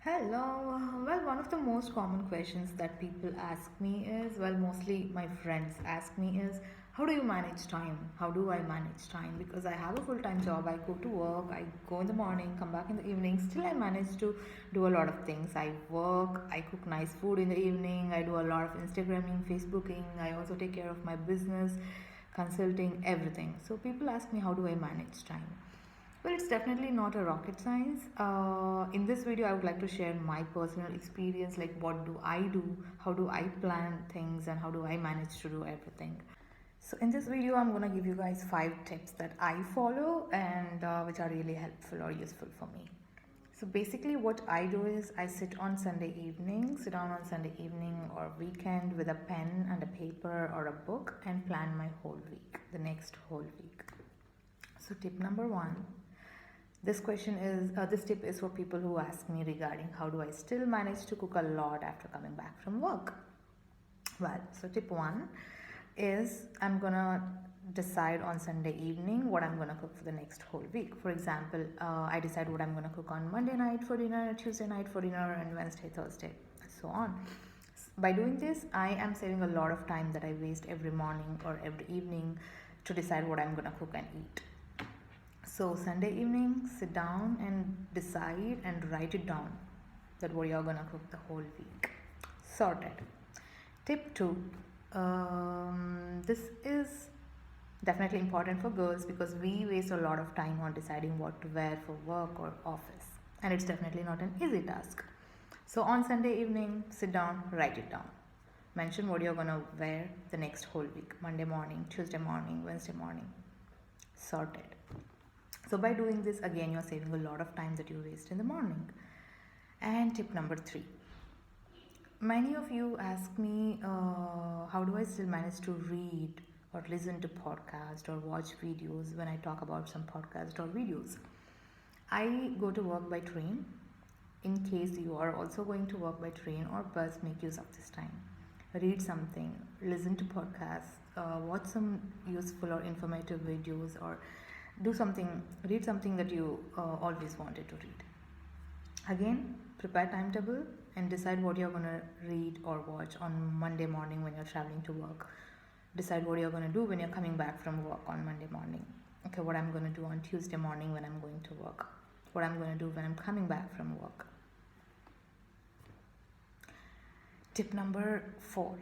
Hello. Well, one of the most common questions that people ask me is, well, mostly my friends ask me is, how do you manage time? How do I manage time? Because I have a full time job, I go to work, I go in the morning, come back in the evening, still I manage to do a lot of things. I work, I cook nice food in the evening, I do a lot of Instagramming, Facebooking, I also take care of my business, consulting, everything. So people ask me, how do I manage time? Well, it's definitely not a rocket science. In this video, I would like to share my personal experience, like what do I do, how do I plan things, and how do I manage to do everything. So in this video, I'm gonna give you guys 5 tips that I follow and which are really helpful or useful for me. So basically, what I do is I sit down on Sunday evening or weekend with a pen and a paper or a book and plan my whole week, the next whole week. So tip number 1. This tip is for people who ask me regarding how do I still manage to cook a lot after coming back from work. Well, so tip 1 is I'm gonna decide on Sunday evening what I'm gonna cook for the next whole week. For example, I decide what I'm gonna cook on Monday night for dinner, Tuesday night for dinner, and Wednesday, Thursday, and so on. By doing this, I am saving a lot of time that I waste every morning or every evening to decide what I'm gonna cook and eat. So Sunday evening, sit down and decide and write it down that what you're gonna cook the whole week. Sorted. Tip 2. This is definitely important for girls because we waste a lot of time on deciding what to wear for work or office, and it's definitely not an easy task. So on Sunday evening, sit down, write it down. Mention what you're gonna wear the next whole week: Monday morning, Tuesday morning, Wednesday morning. Sorted. So by doing this, again, you're saving a lot of time that you waste in the morning. And tip number 3. Many of you ask me, how do I still manage to read or listen to podcasts or watch videos when I talk about some podcast or videos? I go to work by train. In case you are also going to work by train or bus, make use of this time. Read something, listen to podcasts, watch some useful or informative videos, or read something that you always wanted to read. Again, prepare timetable and decide what you're going to read or watch on Monday morning when you're traveling to work. Decide what you're going to do when you're coming back from work on Monday morning. Okay, what I'm going to do on Tuesday morning when I'm going to work. What I'm going to do when I'm coming back from work. Tip number 4.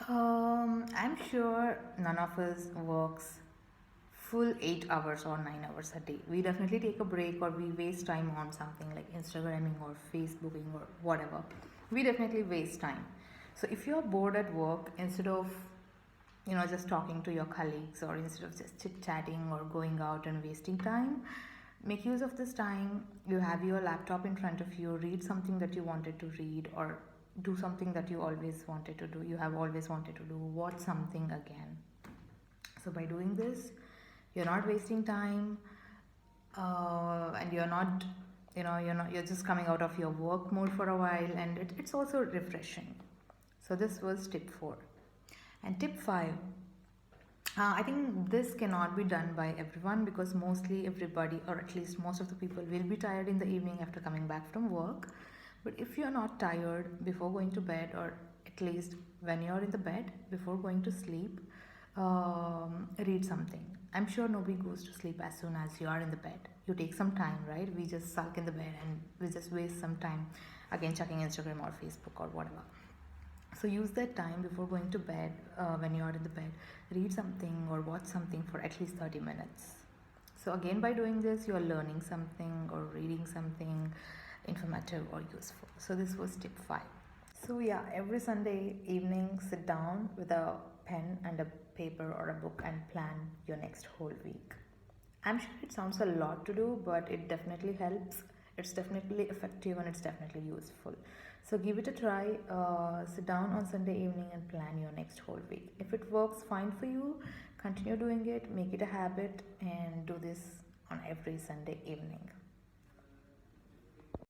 I'm sure none of us works full 8 hours or 9 hours a day. We definitely take a break or we waste time on something like Instagramming or Facebooking or whatever. We definitely waste time. So if you're bored at work, instead of just talking to your colleagues or instead of just chit chatting or going out and wasting time, make use of this time. You have your laptop in front of you, read something that you wanted to read, or do something that you always wanted to do. You have always wanted to do, watch something again. So by doing this, you're not wasting time, and you're just coming out of your work mode for a while, and it's also refreshing. So this was tip 4. And tip 5, I think this cannot be done by everyone because mostly everybody, or at least most of the people, will be tired in the evening after coming back from work. But if you're not tired before going to bed, or at least when you're in the bed before going to sleep, read something. I'm sure nobody goes to sleep as soon as you are in the bed. You take some time, right? We just sulk in the bed and we just waste some time again checking Instagram or Facebook or whatever. So use that time before going to bed, when you are in the bed, read something or watch something for at least 30 minutes. So again, by doing this, you are learning something or reading something informative or useful. So this was tip 5. So yeah, every Sunday evening, sit down with a pen and a paper or a book and plan your next whole week. I'm sure it sounds a lot to do, but it definitely helps. It's definitely effective and it's definitely useful. So give it a try. Sit down on Sunday evening and plan your next whole week. If it works fine for you, continue doing it, make it a habit, and do this on every Sunday evening.